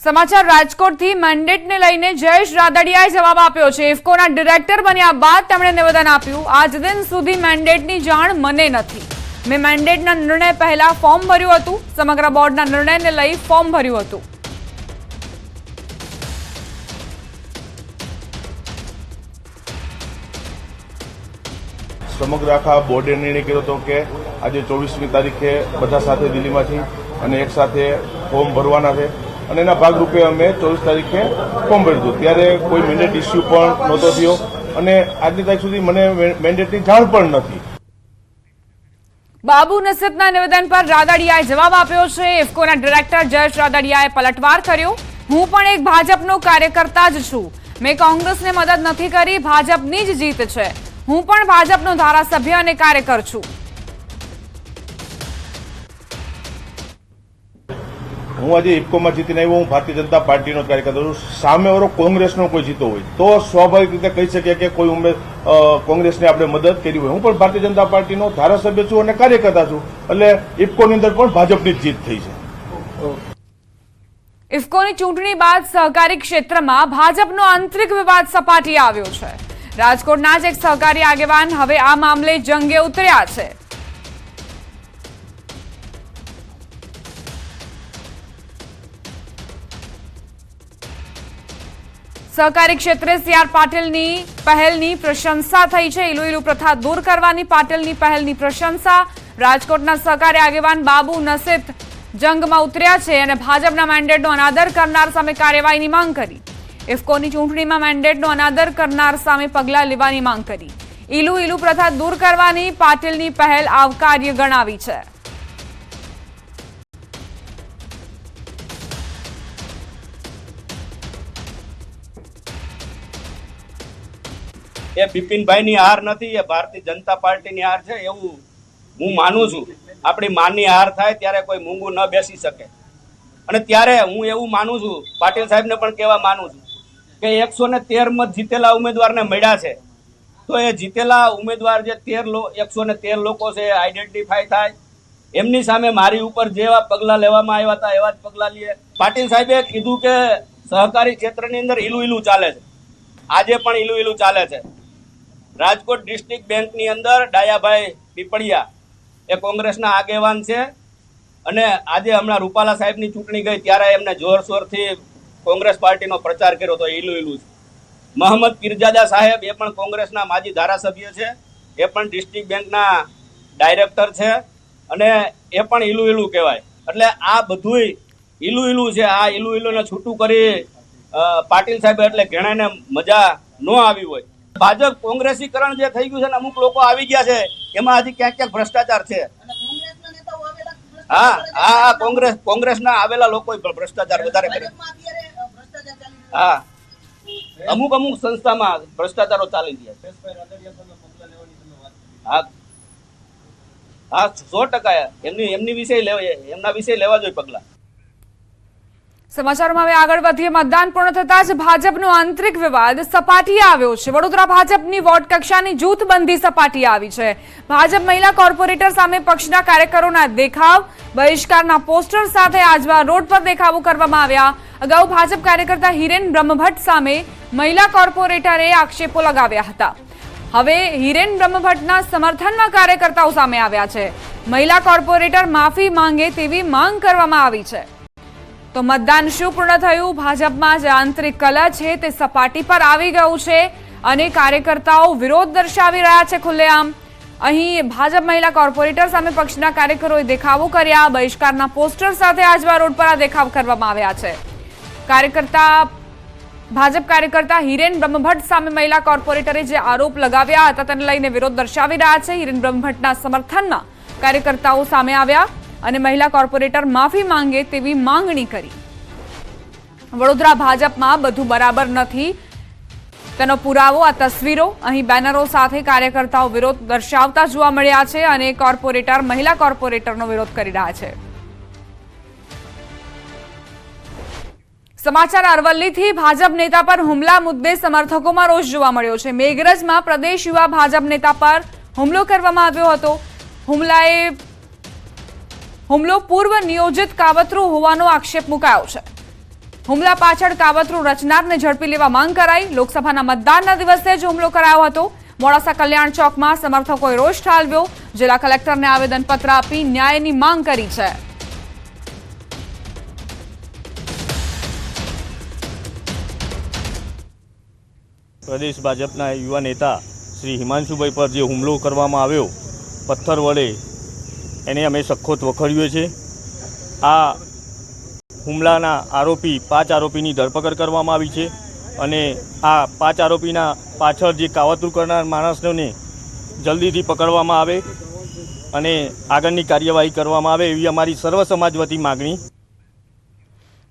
સમાચાર રાજકોટથી મેન્ડેટને લઈને જયેશ રાદડિયાએ જવાબ આપ્યો છે। ઇફકોના ડિરેક્ટર બન્યા બાદ તેમણે નિવેદન આપ્યું, આજ દિન સુધી મેન્ડેટની જાણ મને નથી। મેં મેન્ડેટના નિર્ણય પહેલા ફોર્મ ભર્યું હતું, સમગ્ર બોર્ડના નિર્ણયને લઈ ફોર્મ ભર્યું હતું। સમગ્ર આખા બોર્ડે નિર્ણય કર્યો હતો કે આજે 24મી તારીખે બધા સાથે દિલ્હીમાંથી અને એક સાથે ફોર્મ ભરવાના છે અને એના ભાગરૂપે અમે 24 તારીખે ફોર્મ ભર્યું હતું। ત્યારે કોઈ મેન્ડેટ ઇસ્યુ પણ નહોતો થયો અને આજની તારીખ સુધી મને મેન્ડેટની જાણ પણ નથી। બાબુ નસીબના નિવેદન પર રાદડિયાએ જવાબ આપ્યો છે। ઇફકોના ડિરેક્ટર જયેશ રાદડિયાએ પલટવાર કર્યો, હું પણ એક ભાજપનો કાર્યકર્તા જ છું। મેં કોંગ્રેસને મદદ નથી કરી, ભાજપની જ જીત છે। હું પણ ભાજપનો ધારાસભ્ય અને કાર્યકર છું। હું આજે ઇફકોમાં જીતીને આવ્યો, હું ભારતીય જનતા પાર્ટીનો કાર્યકર છું। સામેવાળો કોંગ્રેસનો કોઈ જીતો હોય તો સ્વાભાવિક રીતે કહી શકીએ કે કોઈ કોંગ્રેસને આપણે મદદ કરી હોય। હું પણ ભારતીય જનતા પાર્ટીનો ધારાસભ્ય છું અને કાર્યકર્તા છું, એટલે ઇફકોની અંદર પણ ભાજપની જ જીત થઈ છે। ઇફકોની ચૂંટણી બાદ સહકારી ક્ષેત્રમાં ભાજપનો આંતરિક વિવાદ સપાટી આવ્યો છે। રાજકોટના જ એક સહકારી આગેવાન હવે આ મામલે જંગે ઉતર્યા છે। સહકારી ક્ષેત્રે સીઆર પાટીલની પહેલની પ્રશંસા થઈ છે। ઇલુ પ્રથા દૂર કરવાની પાટીલની પહેલની પ્રશંસા। રાજકોટના સહકારી આગેવાન બાબુ નસીબ જંગમાં ઉતર્યા છે અને ભાજપના મેન્ડેટનો અનાદર કરનાર સામે કાર્યવાહીની માંગ કરી। ઇફકોની ચૂંટણીમાં મેન્ડેટનો અનાદર કરનાર સામે પગલાં લેવાની માંગ કરી। ઇલુ પ્રથા દૂર કરવાની પાટીલની પહેલ આવકાર્ય ગણાવી છે। એ બિપિનભાઈની હાર નથી, એ ભારતીય જનતા પાર્ટીની હાર છે એવું હું માનું છું। આપણી માની હાર થાય ત્યારે કોઈ મૂંગું ન બેસી શકે અને ત્યારે હું એવું માનું છું, પાટીલ સાહેબને પણ કહેવા માનું છું કે 113 મત જીતેલા ઉમેદવારને મળ્યા છે તો એ જીતેલા ઉમેદવાર જે 113 લોકો છે આઈડેન્ટિફાય થાય, એમની સામે મારી ઉપર જેવા પગલાં લેવામાં આવ્યા હતા એવા જ પગલાં લઈએ। પાટીલ સાહેબે કીધું કે સહકારી ક્ષેત્રની અંદર ઇલુ ચાલે છે, આજે પણ ઇલુ ચાલે છે। રાજકોટ ડિસ્ટ્રિક્ટ બેંકની અંદર ડાયાભાઈ પીપળિયા એ કોંગ્રેસના આગેવાન છે અને આજે હમણાં રૂપાલા સાહેબની ચૂંટણી ગઈ ત્યારે એમને જોરશોરથી કોંગ્રેસ પાર્ટીનો પ્રચાર કર્યો તો ઇલુ છે। મોહમ્મદ પીરજાદા સાહેબ એ પણ કોંગ્રેસના માજી ધારાસભ્ય છે, એ પણ ડિસ્ટ્રિક્ટ બેંકના ડાયરેક્ટર છે અને એ પણ ઇલુ કહેવાય। એટલે આ બધુંય ઇલુ છે। આ ઇલુને છૂટું કરી પાટીલ સાહેબ એટલે ઘણાને મજા ન આવી હોય। ભાજપ કોંગ્રેસીકરણ જે થઈ ગયું છે ને અમુક લોકો આવી ગયા છે એમાં હજી ક્યાંક ભ્રષ્ટાચાર છે। હા કોંગ્રેસના આવેલા લોકો ભ્રષ્ટાચાર વધારે કરે। હા અમુક સંસ્થામાં ભ્રષ્ટાચારો ચાલી ગયા। હા 100% એમના વિશે લેવા જોઈએ પગલા। સમાચારોમાં હવે આગળ વધીએ। મતદાન પૂર્ણ થતા જ ભાજપનો આંતરિક વિવાદ સપાટીએ આવ્યો છે। વડોદરા ભાજપની વોર્ડ કક્ષાની જૂથબંધી સપાટીએ આવી છે। ભાજપ મહિલા કોર્પોરેટર સામે પક્ષના કાર્યકરોના દેખાવ, બહિષ્કારના પોસ્ટર સાથે આજવા રોડ પર દેખાવો કરવામાં આવ્યા। અગાઉ ભાજપ કાર્યકર્તા હિરેન બ્રહ્મભટ્ટ સામે મહિલા કોર્પોરેટરે આક્ષેપો લગાવ્યા હતા। હવે હિરેન બ્રહ્મભટ્ટના સમર્થનમાં કાર્યકર્તાઓ સામે આવ્યા છે। મહિલા કોર્પોરેટર માફી માંગે તેવી માંગ કરવામાં આવી છે। તો મતદાન શું પૂર્ણ થયું? ભાજપમાં જે આંતરિક કલહ છે તે સપાટી પર આવી ગયું છે અને કાર્યકર્તાઓ વિરોધ દર્શાવી રહ્યા છે ખુલ્લેઆમ। અહીં ભાજપ મહિલા કોર્પોરેટર સામે પક્ષના કાર્યકરોએ દેખાવો કર્યા, બહિષ્કારના પોસ્ટર સાથે આજવા રોડ પર આ દેખાવ કરવામાં આવ્યા છે। ભાજપ કાર્યકર્તા હિરેન બ્રહ્મભટ્ટ સામે મહિલા કોર્પોરેટરે જે આરોપ લગાવ્યા હતા તેને લઈને વિરોધ દર્શાવી રહ્યા છે। હિરેન બ્રહ્મભટ્ટના સમર્થનમાં કાર્યકર્તાઓ સામે આવ્યા અને મહિલા કોર્પોરેટર માફી માંગે તેવી માંગણી કરી। વડોદરા ભાજપમાં બધું બરાબર નથી તેનો પુરાવો આ તસવીરો। અહીં બેનરો સાથે કાર્યકર્તાઓ વિરોધ દર્શાવતા જોવા મળ્યા છે અને મહિલા કોર્પોરેટરનો વિરોધ કરી રહ્યા છે। સમાચાર અરવલ્લીથી ભાજપ નેતા પર હુમલા મુદ્દે સમર્થકોમાં રોષ જોવા મળ્યો છે। મેઘરજમાં પ્રદેશ યુવા ભાજપ નેતા પર હુમલો કરવામાં આવ્યો હતો। હુમલો પૂર્વ નિયોજિત કાવતરું હોવાનો આક્ષેપ મુકાયો છે। હુમલા પાછળ કાવતરું રચનારને ઝડપી લેવા માંગ કરાઈ. લોકસભાના મતદાનના દિવસે જ હુમલો કરાયો હતો. મોડાસા કલ્યાણ ચોકમાં સમર્થકોએ રોષ ઠાલવ્યો. જિલ્લા કલેક્ટરને આવેદનપત્ર આપી ન્યાયની માંગ કરી છે. પ્રદેશ ભાજપના યુવા નેતા શ્રી હિમાંશુભાઈ પર જે હુમલો કરવામાં આવ્યો પથ્થર વડે, એને અમે સખત વખોડીએ છીએ. આ હુમલાના આરોપી 5 આરોપીની ધરપકડ કરવામાં આવી છે અને આ 5 આરોપીના પાછળ જે કાવતરું કરનાર માણસોને જલ્દીથી પકડવામાં આવે અને આગળની કાર્યવાહી કરવામાં આવે એવી અમારી સર્વ સમાજ વતી માગણી.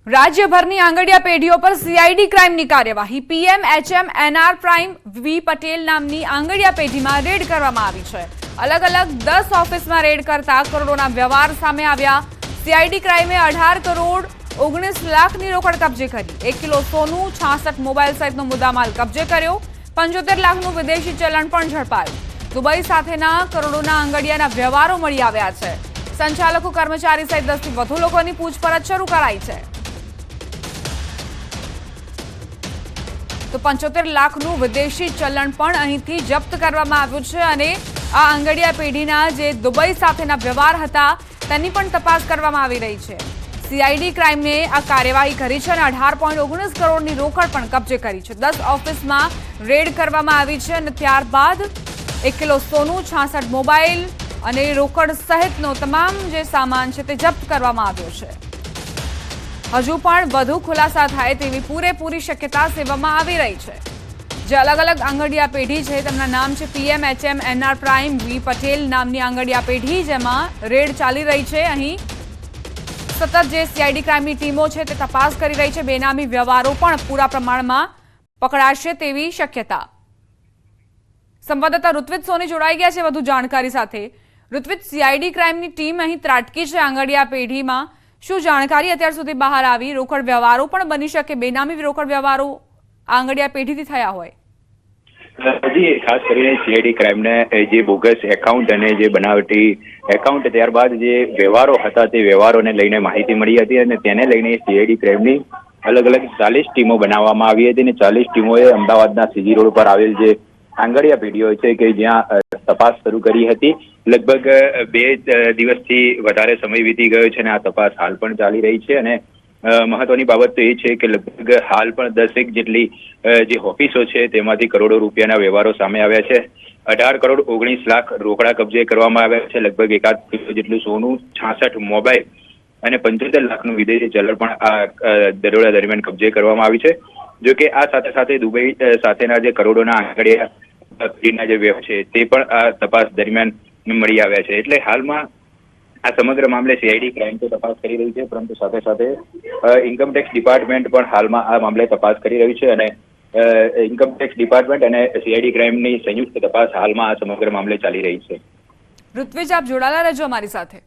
રાજ્યભરની આંગડિયા પેઢીઓ પર સીઆઈડી ક્રાઇમની કાર્યવાહી. PMHM NR પ્રાઇમ વી પટેલ નામની આંગડિયા પેઢીમાં રેડ કરવામાં આવી છે. અલગ અલગ 10 ઓફિસમાં રેડ કરતા કરોડોના વ્યવહાર સામે આવ્યા. સીઆઈડી ક્રાઇમે 18 કરોડ 19 લાખની રોકડ કબજે કરી. 1 કિલો સોનું, 66 મોબાઈલ સહિતનો મુદ્દામાલ કબજે કર્યો. 75 લાખનું વિદેશી ચલણ પણ ઝડપાયું. દુબઈ સાથેના કરોડોના આંગડિયાના વ્યવહારો મળી આવ્યા છે. સંચાલકો, કર્મચારી સહિત 10 થી વધુ લોકોની પૂછપરછ શરૂ કરાઈ છે. તો 75 લાખનું વિદેશી ચલણ પણ અહીંથી જપ્ત કરવામાં આવ્યું છે અને આ આંગડિયા પેઢીના જે દુબઈ સાથેના વ્યવહાર હતા તેની પણ તપાસ કરવામાં આવી રહી છે. સીઆઈડી ક્રાઇમે આ કાર્યવાહી કરી છે અને 18.19 કરોડની રોકડ પણ કબજે કરી છે. 10 ઓફિસમાં રેડ કરવામાં આવી છે અને ત્યારબાદ 1 કિલો સોનું, 66 મોબાઈલ અને રોકડ સહિતનો તમામ જે સામાન છે તે જપ્ત કરવામાં આવ્યો છે. હજુ પણ વધુ ખુલાસા થાય તેવી પૂરેપૂરી શક્યતા સેવવામાં આવી રહી છે. જે અલગ અલગ આંગડિયા પેઢી છે તેમના નામ છે PMHM NR પ્રાઇમ વી પટેલ નામની આંગડિયા પેઢી, જેમાં રેડ ચાલી રહી છે. અહીં સતત જે સીઆઈડી ક્રાઇમની ટીમો છે તે તપાસ કરી રહી છે. બેનામી વ્યવહારો પણ પૂરા પ્રમાણમાં પકડાશે તેવી શક્યતા. સંવાદદાતા ઋત્વિજ સોની જોડાઈ ગયા છે વધુ જાણકારી સાથે. ઋત્વિજ, સીઆઈડી ક્રાઇમની ટીમ અહીં ત્રાટકી છે આંગડિયા પેઢીમાં. શું જાણકારી અત્યાર સુધી બહાર આવી? રોકડ વ્યવહારો પણ બની શકે, બેનામી રોકડ વ્યવહારો આંગડિયા પેઢીથી થયા હોય? જી, ખાસ કરીને સીઆઈડી ક્રાઇમને જે બોગસ એકાઉન્ટ અને જે બનાવટી એકાઉન્ટ ત્યારબાદ જે વ્યવહારો હતા તે વ્યવહારોને લઈને માહિતી મળી હતી અને તેને લઈને સીઆઈડી ક્રાઇમની અલગ અલગ 40 ટીમો બનાવવામાં આવી હતી અને 40 ટીમોએ અમદાવાદના સીજી રોડ પર આવેલ જે આંગડિયા પેઢીઓ છે કે જ્યાં તપાસ શરૂ કરી હતી. લગભગ 2 દિવસથી વધારે સમય વીતી ગયો છે અને આ તપાસ હાલ પણ ચાલી રહી છે. અને મહત્વની બાબત તો એ છે કે લગભગ હાલ પણ 10 જેટલી જે ઓફિસો છે તેમાંથી કરોડો રૂપિયાના વ્યવહારો સામે આવ્યા છે. 18 કરોડ 19 લાખ રોકડા કબજે કરવામાં આવ્યા છે. લગભગ 1 કિલો જેટલું સોનું, 66 મોબાઈલ અને 75 લાખનું વિદેશી ચલણ પણ આ દરોડા દરમિયાન કબજે કરવામાં આવી છે. જો કે આ સાથે સાથે દુબઈ સાથેના જે કરોડોના આંકડિયા પેઢીના જે વ્યવહાર છે તે પણ આ તપાસ દરમિયાન મળી આવ્યા છે. એટલે હાલમાં આ સમગ્ર મામલે સીઆઈડી ક્રાઇમ તો તપાસ કરી રહી છે, પરંતુ સાથે સાથે ઇન્કમટેક્સ ડિપાર્ટમેન્ટ પણ હાલમાં આ મામલે તપાસ કરી રહ્યું છે અને ઇન્કમટેક્સ ડિપાર્ટમેન્ટ અને સીઆઈડી ક્રાઇમની સંયુક્ત તપાસ હાલમાં આ સમગ્ર મામલે ચાલી રહી છે. ઋત્વિજ, આપ જોડાયેલા રહેજો અમારી સાથે.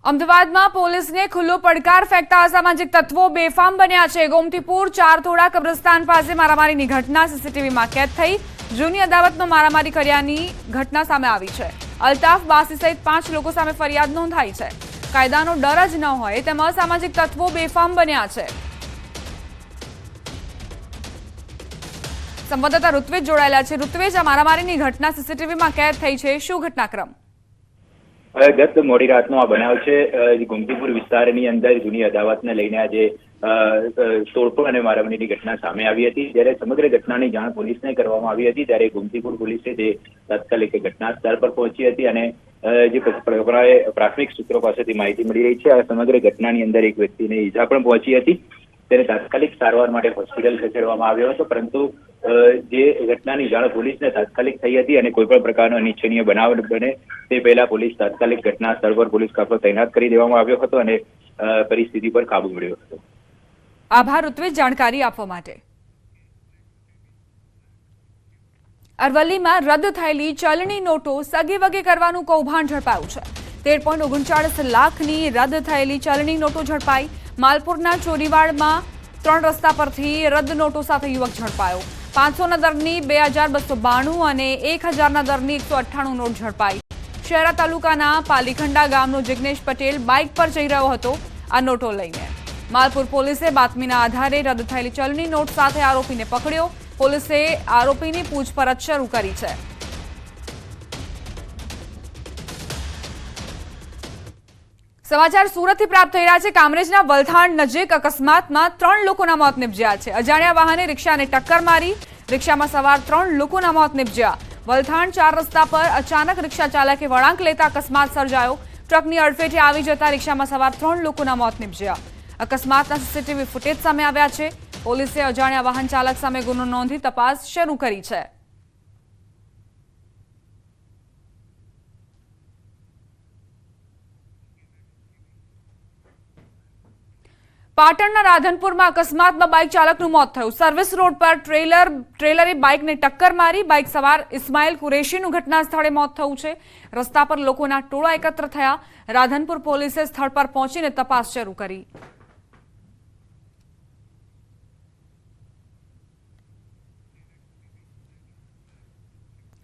અમદાવાદમાં પોલીસને ખુલ્લો પડકાર ફેંકતા અસામાજિક તત્વો બેફામ બન્યા છે. ગોમતીપુર ચારથોડા કબ્રસ્તાન પાસે મારામારીની ઘટના સીસીટીવીમાં કેદ થઈ. જૂની અદાવતમાં મારામારી કર્યાની ઘટના સામે આવી છે. અલ્તાફ બાસી સહિત 5 લોકો સામે ફરિયાદ નોંધાઈ છે. કાયદાનો ડર જ ન હોય તેમ અસામાજિક તત્વો બેફામ બન્યા છે. સંવાદદાતા ઋત્વિજ જોડાયેલા છે. ઋત્વિજ, આ મારામારીની ઘટના સીસીટીવીમાં કેદ થઈ છે, શું ઘટનાક્રમ? ગત મોડી રાતનો આ બનાવ છે. ગોમતીપુર વિસ્તારની અંદર જૂની અદાવતને લઈને આજે તોડફોડ અને મારામારીની ઘટના સામે આવી હતી. જ્યારે સમગ્ર ઘટનાની જાણ પોલીસને કરવામાં આવી હતી ત્યારે ગોમતીપુર પોલીસે જે તાત્કાલિક ઘટના સ્થળ પર પહોંચી હતી અને જે પ્રાથમિક સૂત્રો પાસેથી માહિતી મળી રહી છે આ સમગ્ર ઘટનાની અંદર એક વ્યક્તિને ઈજા પણ પહોંચી હતી. તેને તાત્કાલિક સારવાર માટે હોસ્પિટલ ખસેડવામાં આવ્યો હતો, પરંતુ જે ઘટનાની જાણ પોલીસને તાત્કાલિક થઈ હતી અને કોઈ પણ પ્રકારનો અનિચ્છનીય બનાવ બને તે પહેલા પોલીસ તાત્કાલિક ઘટના સ્થળ પર પોલીસ કાફલો તૈનાત કરી દેવામાં આવ્યો હતો અને પરિસ્થિતિ પર કાબુ મેળવ્યો હતો. આભાર ઋત્વિજ જાણકારી આપવા માટે. અરવલ્લીમાં રદ થયેલી ચલણી નોટો સગે વગે કરવાનું કૌભાંડ ઝડપાયું છે. 13.39 લાખની રદ થયેલી ચલણી નોટો ઝડપાઈ. માલપુરના ચોરીવાડમાં 3 રસ્તા પરથી રદ નોટો સાથે યુવક ઝડપાયો. 500ના દરની 2292 અને 1000ના દરની 198 નોટ ઝડપાઈ. શહેરા તાલુકાના પાલીખંડા ગામનો જિગ્નેશ પટેલ બાઇક પર જઈ રહ્યો હતો આ નોટો લઈને. માલપુર પોલીસે બાતમીના આધારે રદ થયેલી ચલણી નોટ સાથે આરોપીને પકડ્યો. પોલીસે આરોપીની પૂછપરછ શરૂ કરી છે. સમાચાર સુરતથી પ્રાપ્ત થઈ રહ્યા છે. કામરેજના વલથાણ નજીક અકસ્માતમાં 3 લોકોના મોત નિપજ્યા છે. અજાણ્યા વાહને રિક્ષાને ટક્કર મારી. રિક્ષામાં સવાર 3 લોકોના મોત નિપજ્યા. વલથાણ 4 રસ્તા પર અચાનક રિક્ષા ચાલકે વળાંક લેતા અકસ્માત સર્જાયો. ટ્રકની અડફેટે આવી જતા રિક્ષામાં સવાર 3 લોકોના મોત નિપજ્યા. અકસ્માતના સીસીટીવી ફૂટેજ સામે આવ્યા છે. પોલીસે અજાણ્યા વાહન ચાલક સામે ગુનો નોંધી તપાસ શરૂ કરી છે. પાટણના રાધનપુરમાં અકસ્માતમાં બાઇક ચાલકનું મોત થયું. સર્વિસ રોડ પર ટ્રેલરે બાઇકને ટક્કર મારી. બાઇક સવાર ઇસ્માઇલ કુરેશીનું ઘટના સ્થળે મોત થયું છે. રસ્તા પર લોકોના ટોળા એકત્ર થયા. રાધનપુર પોલીસે સ્થળ પર પહોંચીને તપાસ શરૂ કરી.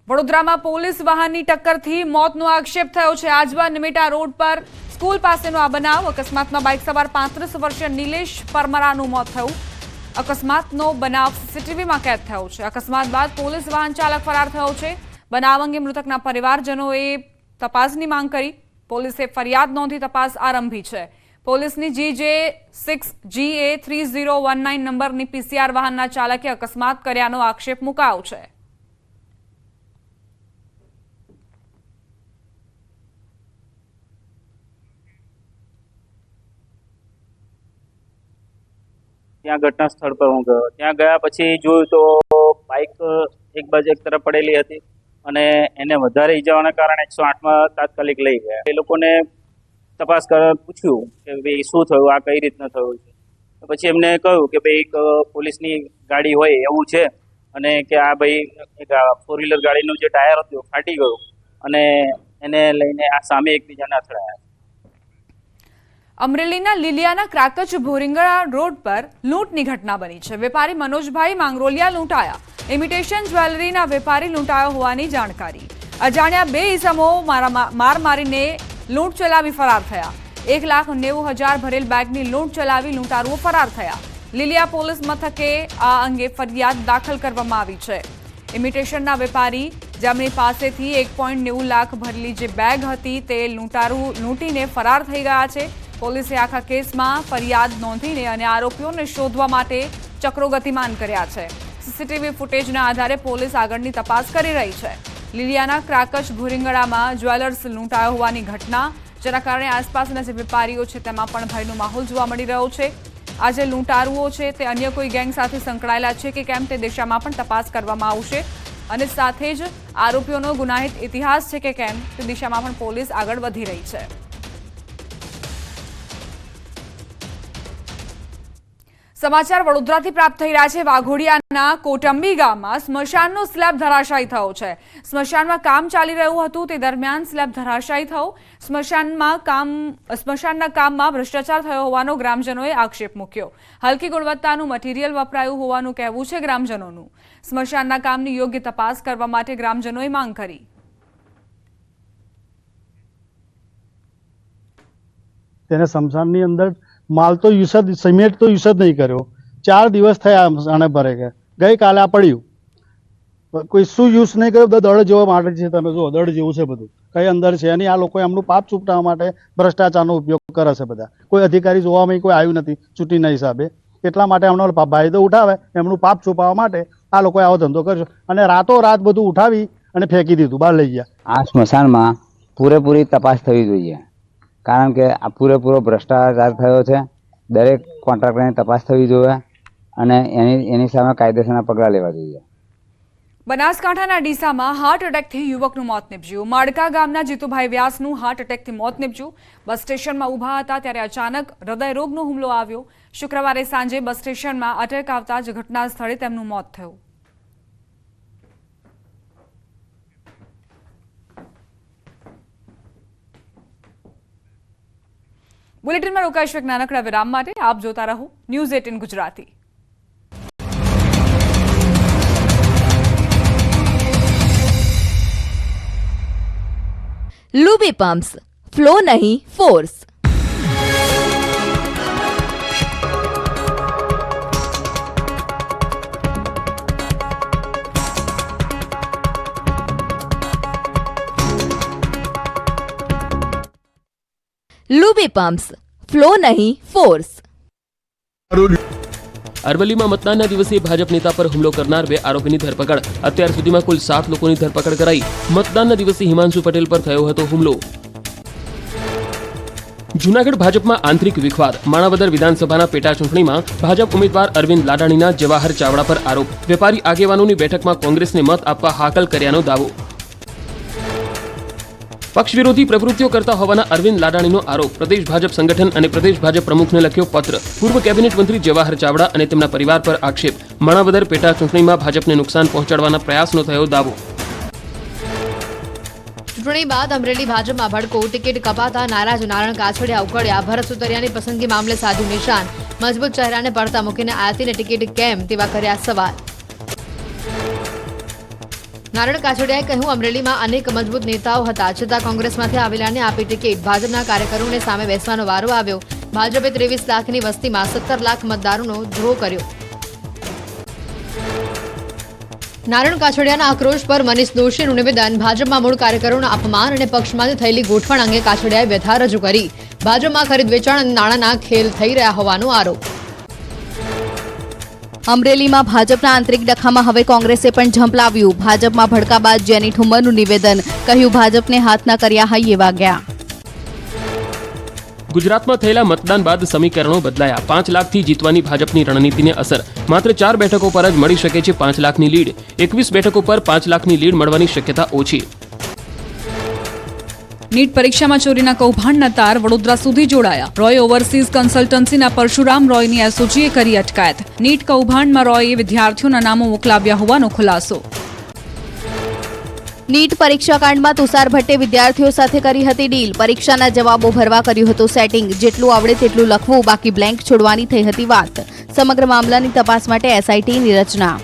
વડોદરામાં પોલીસ વાહનની ટક્કરથી મોતનો આક્ષેપ થયો છે. આજવા નિમેટા રોડ પર સ્કૂલ પાસેનો આ બનાવ. અકસ્માતમાં બાઇક સવાર 35 વર્ષીય નિલેશ પરમરાનું મોત થયું. અકસ્માતનો બનાવ સીસીટીવીમાં કેદ થયો છે. અકસ્માત બાદ પોલીસ વાહન ચાલક ફરાર થયો છે. બનાવ અંગે મૃતકના પરિવારજનોએ તપાસની માંગ કરી. પોલીસે ફરિયાદ નોંધી તપાસ આરંભી છે. પોલીસની GJ6GA3019 નંબરની PCR વાહનના ચાલકે અકસ્માત કર્યાનો આક્ષેપ મુકાયો છે. ત્યાં ઘટના સ્થળ પર હું ગયો. ત્યાં ગયા પછી જોયું તો બાઇક એક બાજુ એક તરફ પડેલી હતી અને એને વધારે ઈજાવાના કારણે 108માં તાત્કાલિક લઈ ગયા. એ લોકોને તપાસ પૂછ્યું કે ભાઈ શું થયું, આ કઈ રીતના થયું છે. પછી એમને કહ્યું કે ભાઈ એક પોલીસની ગાડી હોય એવું છે અને કે આ ભાઈ એક 4 વ્હીલર ગાડીનું જે ટાયર હતું ફાટી ગયું અને એને લઈને આ સામે એકબીજાને અથડાયા. અમરેલીના લીલિયાના ક્રાકચ ભોરિંગા રોડ પર લૂંટની ઘટના બની છે. વેપારી મનોજભાઈ માંગરોલિયા લૂંટાયા. ઇમિટેશન જ્વેલરીના વેપારી લૂંટાયો હોવાની જાણકારી. અજાણ્યા 2 ઈસમો માર મારીને લૂંટ ચલાવી ફરાર થયા. 1,90,000 ભરેલ બેગની લૂંટ ચલાવી લૂંટારુઓ ફરાર થયા. લીલિયા પોલીસ મથકે આ અંગે ફરિયાદ દાખલ કરવામાં આવી છે. ઇમિટેશનના વેપારી જેમની પાસેથી 1.90 લાખ ભરેલી જે બેગ હતી તે લૂંટીને ફરાર થઈ ગયા છે. પોલીસે આખા કેસમાં ફરિયાદ નોંધીને અને આરોપીઓને શોધવા માટે ચક્રો ગતિમાન કર્યા છે. સીસીટીવી ફૂટેજના આધારે પોલીસ આગળની તપાસ કરી રહી છે. લીલિયાના ક્રાકચ ભુરિંગડામાં જ્વેલર્સ લૂંટાયો હોવાની ઘટના, જેના કારણે આસપાસના જે વેપારીઓ છે તેમાં પણ ભયનો માહોલ જોવા મળી રહ્યો છે. આ જે લૂંટારુઓ છે તે અન્ય કોઈ ગેંગ સાથે સંકળાયેલા છે કે કેમ તે દિશામાં પણ તપાસ કરવામાં આવશે અને સાથે જ આરોપીઓનો ગુનાહિત ઇતિહાસ છે કે કેમ તે દિશામાં પણ પોલીસ આગળ વધી રહી છે. સમાચાર વડોદરાથી પ્રાપ્ત થઈ રહ્યા છે. વાઘોડિયાના કોટંબી ગામમાં સ્મશાનનો સ્લેબ ધરાશાયી થયો છે. સ્મશાનમાં કામ ચાલી રહ્યું હતું તે દરમિયાન સ્લેબ ધરાશાયી થયો. સ્મશાનના કામમાં ભ્રષ્ટાચાર થયો હોવાનો ગ્રામજનોએ આક્ષેપ મૂક્યો. હલકી ગુણવત્તાનું મટીરીયલ વપરાયું હોવાનું કહેવું છે ગ્રામજનોનું. સ્મશાનના કામની યોગ્ય તપાસ કરવા માટે ગ્રામજનોએ માંગ કરી. તેને સ્મશાનની અંદર માલ તો સિમેન્ટ તો યુઝ જ નહીં કર્યો. 4 દિવસ થયા આને ભરે ગયા. ગઈકાલે આ પડ્યું. કોઈ શું યુઝ નહીં કર્યો, બધા દળ જેવા માટે છે. તમે જો દળ જેવું છે બધું, કઈ અંદર છે અને આ લોકો એમનું પાપ છૂપટાવવા માટે ભ્રષ્ટાચારનો ઉપયોગ કરે છે બધા. કોઈ અધિકારી જોવામાં કોઈ આવ્યું નથી ચૂંટણીના હિસાબે, એટલા માટે એમનો ફાયદો ઉઠાવે, એમનું પાપ છુપાવવા માટે આ લોકોએ આવો ધંધો કર્યો અને રાતોરાત બધું ઉઠાવી અને ફેંકી દીધું, બહાર લઈ ગયા. આ સ્મશાનમાં પૂરેપૂરી તપાસ થવી જોઈએ, કારણ કે આ પૂરેપૂરો ભ્રષ્ટાચાર થયો છે. દરેક કોન્ટ્રાક્ટરની તપાસ થવી જોઈએ અને એની સામે કાયદેસરના પગલાં લેવા જોઈએ. બનાસકાંઠાના ડીસામાં હાર્ટ એટેકથી યુવકનું મોત નિપજ્યું. માડકા ગામના જીતુભાઈ વ્યાસનું હાર્ટ એટેકથી મોત નિપજ્યું. બસ સ્ટેશનમાં ઊભા હતા ત્યારે અચાનક હૃદયરોગનો હુમલો આવ્યો. શુક્રવારે સાંજે બસ સ્ટેશનમાં અટેક આવતા જ ઘટના સ્થળે તેમનું મોત થયું. બુલેટિનમાં રોકાઈશું એક નાનકડા વિરામ માટે. આપ જોતા રહો news 18 Gujarati. Luby pumps, flow नहीं फोर्स। लूबी पम्प्स, फ्लो नहीं फोर्स। અરવલ્લીમાં મતદાનના દિવસે ભાજપ નેતા પર હુમલો કરનાર 2 આરોપીની ધરપકડ. અત્યાર સુધીમાં કુલ 7 લોકોની ધરપકડ કરાઈ. મતદાનના દિવસે હિમાંશુ પટેલ પર થયો હતો હુમલો. જૂનાગઢ ભાજપમાં આંતરિક વિખવાદ. માણાવદર વિધાનસભાના પેટા ચૂંટણીમાં ભાજપ ઉમેદવાર અરવિંદ લાડાણીના જવાહર ચાવડા પર આરોપ. વેપારી આગેવાનોની બેઠકમાં કોંગ્રેસને મત આપવા હાકલ કર્યાનો દાવો. પક્ષ વિરોધી પ્રવૃત્તિઓ કરતા હોવાના અરવિંદ લાડાણીનો આરોપ. પ્રદેશ ભાજપ સંગઠન અને પ્રદેશ ભાજપ પ્રમુખને લખ્યો પત્ર. પૂર્વ કેબિનેટ મંત્રી જવાહર ચાવડા અને તેમના પરિવાર પર આક્ષેપ. માણાવદર પેટા ચૂંટણીમાં ભાજપને નુકસાન પહોંચાડવાના પ્રયાસનો થયો દાવો. ચૂંટણી બાદ અમરેલી ભાજપમાં ભડકો. ટિકિટ કપાતા નારાજ નારણ કાછડિયા ઉકળ્યા. ભરત સુતરિયાની પસંદગી મામલે સાધુ નિશાન. મજબૂત ચહેરાને પડતા મૂકીને આરતીને ટિકિટ કેમ તેવા કર્યા સવાલ. નારણ કાછડિયાએ કહ્યું, અમરેલીમાં અનેક મજબૂત નેતાઓ હતા, છતાં કોંગ્રેસમાંથી આવેલાને આપી ટિકિટ. ભાજપના કાર્યકરોને સામે બેસવાનો વારો આવ્યો. ભાજપે 23 લાખની વસ્તીમાં 17 લાખ મતદારોનો ધ્રોહ કર્યો. નારણ કાછડિયાના આક્રોશ પર મનીષ દોશીનું નિવેદન. ભાજપમાં મૂળ કાર્યકરોના અપમાન અને પક્ષમાંથી થયેલી ગોઠવણ અંગે કાછડિયાએ વ્યથા રજૂ કરી. ભાજપમાં ખરીદ વેચાણ અને નાણાંના ખેલ થઈ રહ્યા હોવાનો આરોપ. અમરેલીમાં ભાજપના આંતરિક ડખામાં હવે કોંગ્રેસે પણ ઝંપલાવ્યું. ભાજપમાં ભડકા બાદ જેની ઠુમ્મરનું નિવેદન. કહ્યું, ભાજપને હાથના કર્યા હૈયે વાગ્યા. ગુજરાતમાં થયેલા મતદાન બાદ સમીકરણો બદલાયા. 5 લાખથી જીતવાની ભાજપની રણનીતિને અસર. માત્ર 4 બેઠકો પર જ મળી શકે છે 5 લાખની લીડ. 21 બેઠકો પર 5 લાખની લીડ મળવાની શક્યતા ઓછી. નીટ પરીક્ષામાં ચોરીના કૌભાંડના તાર વડોદરા સુધી જોડાયા. રોય ઓવરસીઝ કન્સલ્ટન્સીના પરશુરામ રોયની એસઓજીએ કરી અટકાયત. નીટ કૌભાંડમાં રોયે વિદ્યાર્થીઓના નામો મોકલાવ્યા હોવાનો ખુલાસો. નીટ પરીક્ષાકાંડમાં તુષાર ભટ્ટે વિદ્યાર્થીઓ સાથે કરી હતી ડીલ. પરીક્ષાના જવાબો ભરવા કર્યું હતું સેટિંગ. જેટલું આવડે તેટલું લખવું, બાકી બ્લેન્ક છોડવાની થઈ હતી વાત. સમગ્ર મામલાની તપાસ માટે એસઆઈટીની રચના.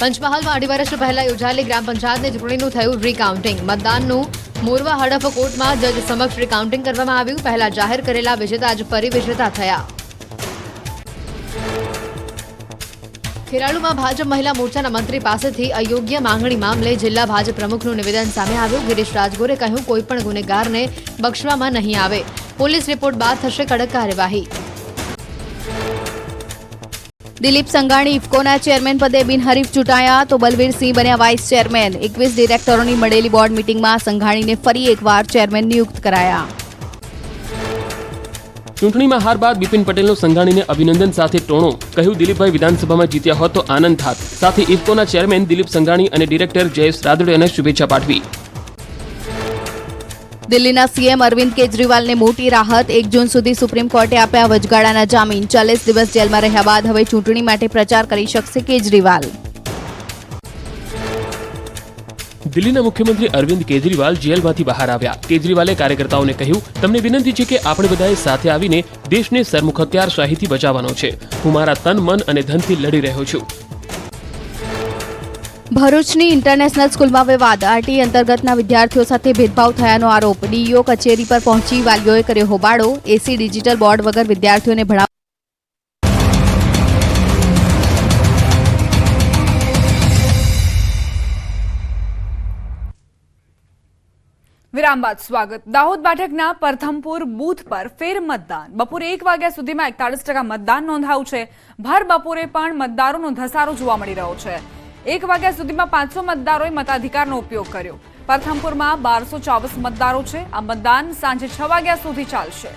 પંચમહાલમાં 2.5 વર્ષ પહેલા યોજાયેલી ગ્રામ પંચાયતની ચૂંટણીનું થયું રીકાઉન્ટિંગ. મતદાનનું મોરવા હડફ કોર્ટમાં જજ સમક્ષ રીકાઉન્ટિંગ કરવામાં આવ્યું. પહેલા જાહેર કરેલા વિજેતા જ ફરી વિજેતા થયા. ખેરાલુમાં ભાજપ મહિલા મોરચાના મંત્રી પાસેથી અયોગ્ય માંગણી મામલે જિલ્લા ભાજપ પ્રમુખનું નિવેદન સામે આવ્યું. ગિરીશ રાજગોરે કહ્યું, કોઈપણ ગુનેગારને બક્ષવામાં નહીં આવે. પોલીસ રિપોર્ટ બાદ થશે કડક કાર્યવાહી. દિલીપ સંઘાણી ઇફકોના ચેરમેન પદે બિનહરીફ ચૂંટાયા તો બલવીરસિંહ બન્યા વાઇસ ચેરમેન. 21 ડિરેક્ટરોની મળેલી બોર્ડ મીટિંગમાં સંઘાણીને ફરી એકવાર ચેરમેન નિયુક્ત કરાયા. ચૂંટણીમાં હાર બાદ બિપિન પટેલનો સંઘાણીને અભિનંદન સાથે ટોણો. કહ્યું, દિલીપભાઈ વિધાનસભામાં જીત્યા હોત તો આનંદ થાત. સાથે ઇફકોના ચેરમેન દિલીપ સંઘાણી અને ડિરેક્ટર જયેશ રાદડિયાને શુભેચ્છા પાઠવી. દિલ્હીના સીએમ અરવિંદ કેજરીવાલને મોટી રાહત. 1 જૂન સુધી સુપ્રીમ કોર્ટે આપ્યા વચગાળાના જામીન. 40 દિવસ જેલમાં રહ્યા બાદ હવે ચૂંટણી માટે પ્રચાર કરી શકશે કેજરીવાલ. દિલ્હીના મુખ્યમંત્રી અરવિંદ કેજરીવાલ જેલમાંથી બહાર આવ્યા. કેજરીવાલે કાર્યકર્તાઓને કહ્યું, તમને વિનંતી છે કે આપણે બધાએ સાથે આવીને દેશને સરમુખ હત્યારશાહીથી બચાવવાનો છે. હું મારા તન, મન અને ધનથી લડી રહ્યો છું. ભરૂચની ઇન્ટરનેશનલ સ્કૂલમાં વિવાદ. આરટી અંતર્ગતના વિદ્યાર્થીઓ સાથે ભેદભાવ થયાનો આરોપ. ડીઈઓ કચેરી પર પહોંચી વાલીઓએ કર્યો હોબાળો. એસી ડિજિટલ બોર્ડ વગર વિદ્યાર્થીઓને ભણાવ. વિરામ બાદ સ્વાગત. દાહોદ બેઠકના પ્રથમપુર બૂથ પર ફેર મતદાન. બપોરે 1 વાગ્યા સુધીમાં 41% મતદાન નોંધાયું છે. ભર બપોરે પણ મતદારોનો ધસારો જોવા મળી રહ્યો છે. 1 વાગ્યા સુધીમાં 500 મતદારોએ મતાધિકારનો ઉપયોગ કર્યો. પ્રથમપુરમાં 1224 મતદારો છે. આ મતદાન સાંજે 6 વાગ્યા સુધી ચાલશે.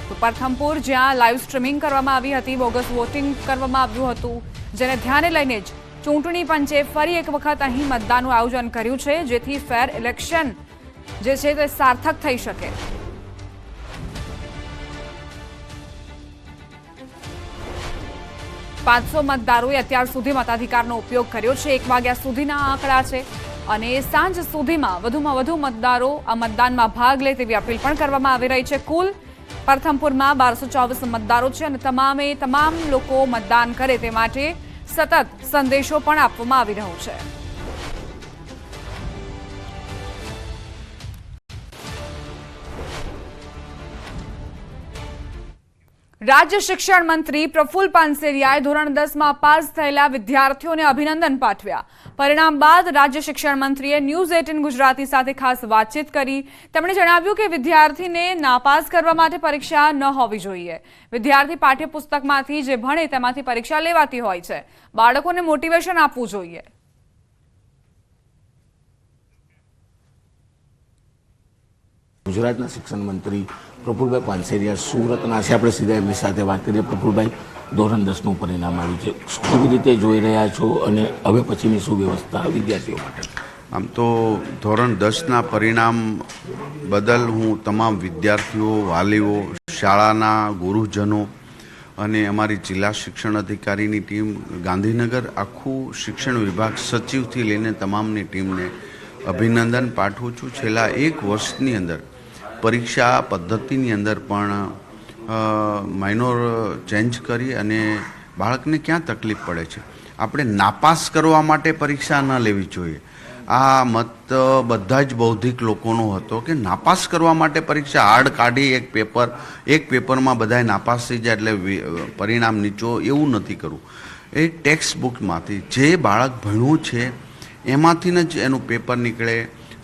તો પ્રથમપુર જ્યાં લાઈવ સ્ટ્રીમિંગ કરવામાં આવી હતી, બોગસ વોટિંગ કરવામાં આવ્યું હતું, જેને ધ્યાને લઈને જ ચૂંટણી પંચે ફરી એક વખત અહીં મતદાનનું આયોજન કર્યું છે, જેથી ફેર ઇલેક્શન જે છે તે સાર્થક થઈ શકે. પાંચસો મતદારોએ અત્યાર સુધી મતાધિકારનો ઉપયોગ કર્યો છે. 1 વાગ્યા સુધીના આંકડા છે અને સાંજ સુધીમાં વધુમાં વધુ મતદારો આ મતદાનમાં ભાગ લે તેવી અપીલ પણ કરવામાં આવી રહી છે. કુલ પ્રથમપુરમાં 1224 મતદારો છે અને તમામ લોકો મતદાન કરે તે માટે સતત સંદેશો પણ આપવામાં આવી રહ્યો છે. રાજ્ય શિક્ષણ મંત્રી પ્રફુલ્લ પાનસેરિયાએ ધોરણ 10માં પાસ થયેલા વિદ્યાર્થીઓને અભિનંદન પાઠવ્યા. પરિણામ બાદ રાજ્ય શિક્ષણ મંત્રીએ ન્યૂઝ 18 ગુજરાતી સાથે ખાસ વાતચીત કરી. તેમણે જણાવ્યું કે વિદ્યાર્થીને નાપાસ કરવા માટે પરીક્ષા ન હોવી જોઈએ. વિદ્યાર્થી પાઠ્યપુસ્તકમાંથી જે ભણે તેમાંથી પરીક્ષા લેવાતી હોય છે. બાળકોને મોટિવેશન આપવું જોઈએ. ગુજરાતના શિક્ષણ મંત્રી પ્રફુલભાઈ પાનસેરિયા સુરતના છે. આપણે સીધા એમની સાથે વાત કરીએ. પ્રફુલભાઈ, ધોરણ 10નું પરિણામ આવ્યું છે, કેવી રીતે જોઈ રહ્યા છો અને હવે પછીની શું વ્યવસ્થા વિદ્યાર્થીઓ માટે? આમ તો ધોરણ 10ના પરિણામ બદલ હું તમામ વિદ્યાર્થીઓ, વાલીઓ, શાળાના ગુરુજનો અને અમારી જિલ્લા શિક્ષણ અધિકારીની ટીમ, ગાંધીનગર આખું શિક્ષણ વિભાગ સચિવથી લઈને તમામની ટીમને અભિનંદન પાઠવું છું. છેલ્લા 1 વર્ષની અંદર પરીક્ષા પદ્ધતિની અંદર પણ માઇનોર ચેન્જ કરી અને બાળકને ક્યાં તકલીફ પડે છે, આપણે નાપાસ કરવા માટે પરીક્ષા ન લેવી જોઈએ. આ મત બધા જ બૌદ્ધિક લોકોનો હતો કે નાપાસ કરવા માટે પરીક્ષા હાર્ડ કાઢી એક પેપરમાં બધાએ નાપાસ થઈ જાય એટલે પરિણામ નીચો, એવું નથી કરવું. એ ટેક્સ્ટ બુકમાંથી જે બાળક ભણ્યું છે એમાંથી જ એનું પેપર નીકળે.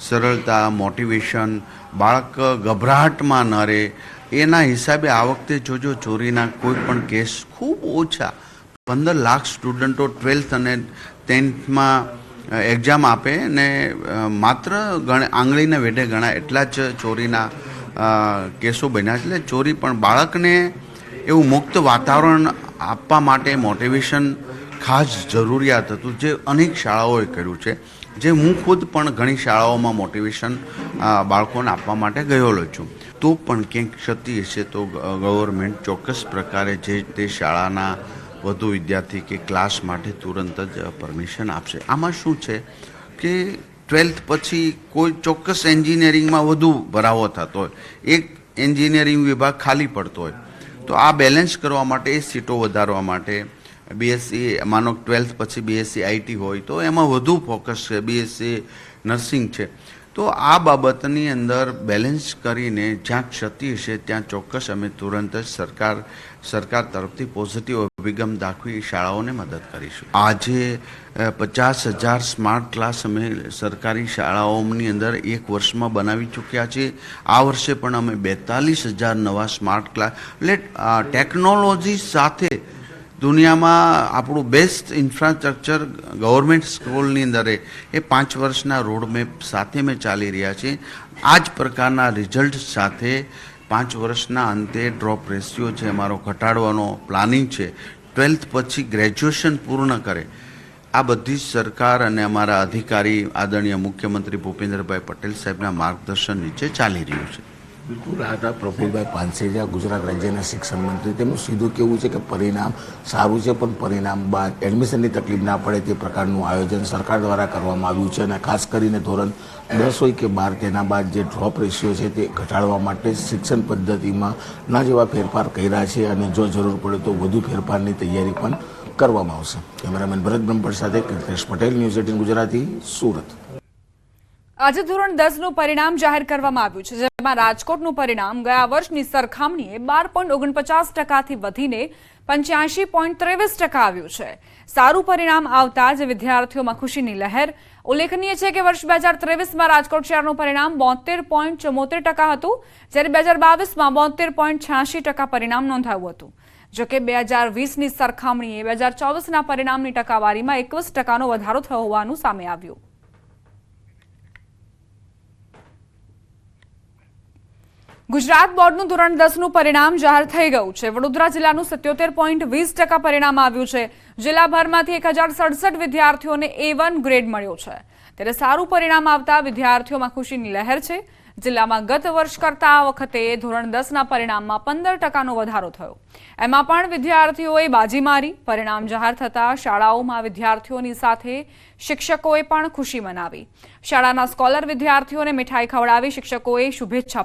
સરળતા, મોટિવેશન, બાળક ગભરાટમાં ન રહે. એના હિસાબે આ વખતે જોજો ચોરીના કોઈ પણ કેસ ખૂબ ઓછા. 15 લાખ સ્ટુડન્ટો 12th અને 10thમાં એક્ઝામ આપે ને માત્ર આંગળીના વેઢે ગણા એટલા જ ચોરીના કેસો બન્યા. એટલે ચોરી પણ બાળકને એવું મુક્ત વાતાવરણ આપવા માટે મોટિવેશન ખાસ જરૂરિયાત હતું, જે અનેક શાળાઓએ કર્યું છે. જે હું ખુદ પણ ઘણી શાળાઓમાં મોટિવેશન બાળકોને આપવા માટે ગયેલો છું. તો પણ ક્યાંક ક્ષતિ હશે તો ગવર્મેન્ટ ચોક્કસ પ્રકારે જે તે શાળાના વધુ વિદ્યાર્થી કે ક્લાસ માટે તુરંત જ પરમિશન આપશે. આમાં શું છે કે 12th પછી કોઈ ચોક્કસ એન્જિનિયરિંગમાં વધુ ભરાવો થતો હોય, એક એન્જિનિયરિંગ વિભાગ ખાલી પડતો હોય, તો આ બેલેન્સ કરવા માટે, એ સીટો વધારવા માટે બીએસસી, માનો 12th પછી બીએસસી આઈટી હોય તો એમાં વધુ ફોકસ છે, બીએસસી નર્સિંગ છે. તો આ બાબતની અંદર બેલેન્સ કરીને જ્યાં ક્ષતિ હશે ત્યાં ચોક્કસ અમે તુરંત જ સરકાર તરફથી પોઝિટિવ અભિગમ દાખવી શાળાઓને મદદ કરીશું. આજે 50,000 સ્માર્ટ ક્લાસ અમે સરકારી શાળાઓની અંદર 1 વર્ષમાં બનાવી ચૂક્યા છીએ. આ વર્ષે પણ અમે 42,000 નવા સ્માર્ટ ક્લાસ, એટલે ટેકનોલોજી સાથે દુનિયામાં આપણું બેસ્ટ ઇન્ફ્રાસ્ટ્રક્ચર ગવર્મેન્ટ સ્કૂલની અંદર એ 5 વર્ષના રોડમેપ સાથે અમે ચાલી રહ્યા છીએ. આ જ પ્રકારના રિઝલ્ટ સાથે 5 વર્ષના અંતે ડ્રોપ રેશિયો છે અમારો ઘટાડવાનો પ્લાનિંગ છે. 12th પછી ગ્રેજ્યુએશન પૂર્ણ કરે, આ બધી જ સરકાર અને અમારા અધિકારી આદરણીય મુખ્યમંત્રી ભૂપેન્દ્રભાઈ પટેલ સાહેબના માર્ગદર્શન નીચે ચાલી રહ્યું છે. બિલકુલ. આ હતા પ્રફુલભાઈ પાનસેરિયા, ગુજરાત રાજ્યના શિક્ષણ મંત્રી. તેમનું સીધું કહેવું છે કે પરિણામ સારું છે, પણ પરિણામ બાદ એડમિશનની તકલીફ ના પડે તે પ્રકારનું આયોજન સરકાર દ્વારા કરવામાં આવ્યું છે. અને ખાસ કરીને ધોરણ 10 હોય કે 12, તેના બાદ જે ડ્રોપ રેશિયો છે તે ઘટાડવા માટે શિક્ષણ પદ્ધતિમાં ના જેવા ફેરફાર કર્યા છે અને જો જરૂર પડે તો વધુ ફેરફારની તૈયારી પણ કરવામાં આવશે. કેમેરામેન ભરત બ્રહ્મભટ્ટ સાથે કીર્તેશ પટેલ, ન્યૂઝ 18 ગુજરાતી, સુરત. આજે ધોરણ 10નું પરિણામ જાહેર કરવામાં આવ્યું છે, જેમાં રાજકોટનું પરિણામ ગયા વર્ષની સરખામણીએ 12.49% વધીને 85.23% આવ્યું છે. સારું પરિણામ આવતા જ વિદ્યાર્થીઓમાં ખુશીની લહેર. ઉલ્લેખનીય છે કે વર્ષ 2023માં રાજકોટ શહેરનું પરિણામ 72.74% હતું, જ્યારે 2022માં 72.86% પરિણામ નોંધાયું હતું. જોકે 2020ની સરખામણીએ 2024ના પરિણામની ટકાવારીમાં 21%નો વધારો થયો હોવાનું સામે આવ્યું. ગુજરાત બોર્ડનું ધોરણ 10નું પરિણામ જાહેર થઈ ગયું છે. વડોદરા જિલ્લાનું 77.20% પરિણામ આવ્યું છે. જિલ્લાભરમાંથી 1067 વિદ્યાર્થીઓને A1 ગ્રેડ મળ્યો છે. ત્યારે સારું પરિણામ આવતા વિદ્યાર્થીઓમાં ખુશીની લહેર છે. જિલ્લામાં ગત વર્ષ કરતા આ વખતે ધોરણ 10ના પરિણામમાં 15%નો વધારો થયો. એમાં પણ વિદ્યાર્થીઓએ બાજી મારી. પરિણામ જાહેર થતાં શાળાઓમાં વિદ્યાર્થીઓની સાથે શિક્ષકોએ પણ ખુશી મનાવી. શાળાના સ્કોલર વિદ્યાર્થીઓને મીઠાઈ ખવડાવી શિક્ષકોએ શુભેચ્છા